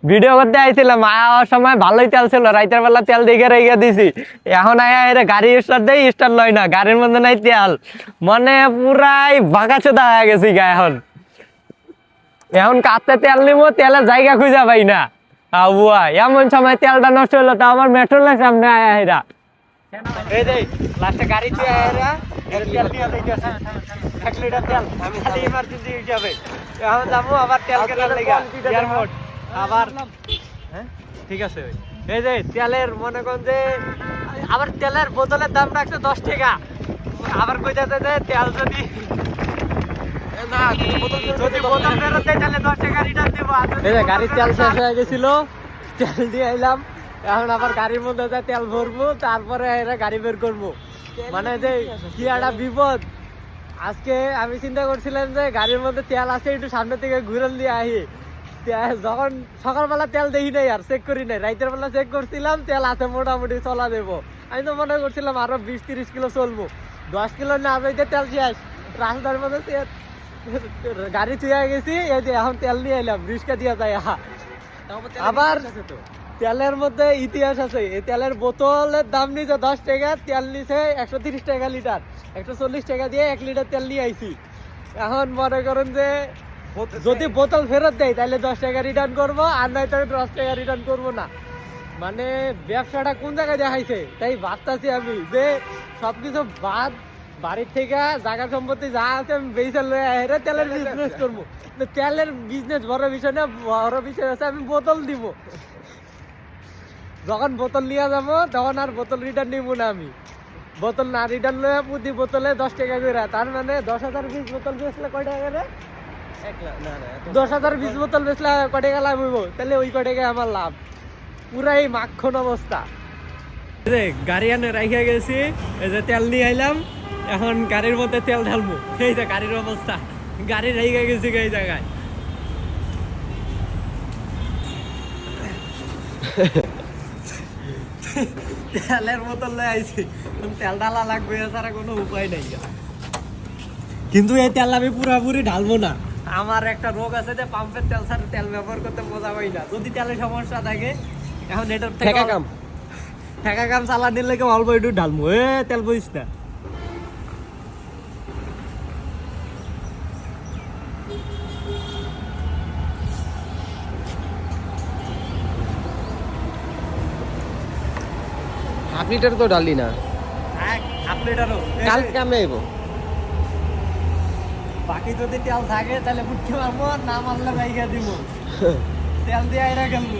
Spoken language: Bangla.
ভিডিও করতে আইছিলাম, আয়ার সময় ভালোই তেল ছিল, রাইতের বেলা তেল দেখে রেখে দিছি। এখন আয়া এর গাড়ি স্টার্ট দেই, স্টার্ট লয় না, গাড়ির মধ্যে নাই তেল, মানে পুরাই বাঁকাচোদা হয়ে গেছি গা। এখন এখন কাঁদতে তেল নিবো, তেলের জায়গা খুঁজে পাই না। বুয়া এমন সময় তেলটা নষ্ট হলো, তা আমার মেট্রোলের সামনে আয়া এরা এই যে লাস্টে গাড়ি দিয়ে আয়া তেল নিয়ে যাইতেছে 1 লিটার তেল। আমি খালি ইমার্জেন্সি হিসাবে এখন যাবো আবার তেল কেনার লাগা এয়ারপোর্ট আবার। হ্যাঁ ঠিক আছে। এই যে তেলের মনে করেন যে আবার তেলের বোতলের দাম রাখছে 10 টাকা, আবার কইতাছে যে তেল যদি বোতল ফেরত দেয় তাহলে 10 টাকা রিটার্ন দিব। এই যে গাড়ির তেল শেষ হয়ে গেছিল, তেল দিয়ে আইলাম, এখন আবার গাড়ির মধ্যে যা তেল ভরবো, তারপরে এরা গাড়ি বের করবো। মানে যে কি একটা বিপদ। আজকে আমি চিন্তা করছিলাম যে গাড়ির মধ্যে তেল আছে, একটু সামনে থেকে ঘুরান দিয়ে আহি। যখন সকালবেলা তেল দেখি নাই, আর চেক করি নাই, রাইতের বেলা চেক করছিলাম তেল আছে মোটামুটি, চলা দেবো। আমি তো মনে করছিলাম আরো 20-30 কিলো চলবো, 10 কিলো না যাইতে তেল শেষ। রাস্তার মধ্যে গাড়ি চুয়ে গেছি, এই যে এখন তেল নিয়ে এলাম, রিক্সা দিয়ে যায়। আবার তেলের মধ্যে ইতিহাস আছে, এই তেলের বোতলের দাম নিচে 10 টাকা, তেল নিচে 130 টাকা লিটার, 140 টাকা দিয়ে 1 লিটার তেল নিয়ে আইছি। এখন মনে করেন যে যদি বোতল ফেরত দেয় তাহলে 10 টাকা রিটার্ন করবো, আর নাই তো 10 টাকা রিটার্ন করবো না। মানে ব্যবসাটা কোন জায়গায় দেখাইছে, তাই ভাবতাছি আমি যে সবকিছু বাদ, বাড়ির থেকে জায়গা সম্পত্তি যা আছে আমি বেচে লয়ে আইরে তেলের বিজনেস করবো। তেলের বিজনেস বড় বিষয় না, বড় বিষয় আছে আমি বোতল দিব। যখন বোতল নিয়ে যাবো তখন আর বোতল রিটার্ন নিব না। আমি বোতল না রিটার্ন লয়ে প্রতি বোতলে 10 টাকা করে, তার মানে 10,000 20 বোতল বেচলে কয় টাকা করে? 10,000 20 বোতল বেচলে কয় টাকা লাভ হইব? তাহলে ওই কয় টাকা আমার লাভ। পুরাই মাখন অবস্থা। গাড়ি আনে রাইখা গেছি, এই যে তেল নিয়ে আইলাম, এখন গাড়ির মধ্যে তেল ঢালবো। এই যে গাড়ির অবস্থা, গাড়ি রাইখা গেছি এই জায়গায়। তেলের বোতল লয়ে আইছি, তেল ঢালা লাগবে, এছাড়া কোনো উপায় নাই। কিন্তু এই তেল আমি পুরাপুরি ঢালবো না, আমার একটা রোগ আছে যে পাম্পের তেল ছাড়া তেল ব্যবহার করতে মজা পাই না। যদি তেলের সমস্যা থাকে, এখন এটার থেকে ঠেকা কাম চালা নিলে কেউ অল্প একটু ঢালবো। তেল বইস না। হাফ লিটার তো ডালি না, হাফ লিটারও কাল কামে আইব। বাকি যদি তেল থাকে তাহলে বুঝতে পারবো, না মারলে বাইকা দিব। তেল দিয়ে আইরা গেলবো।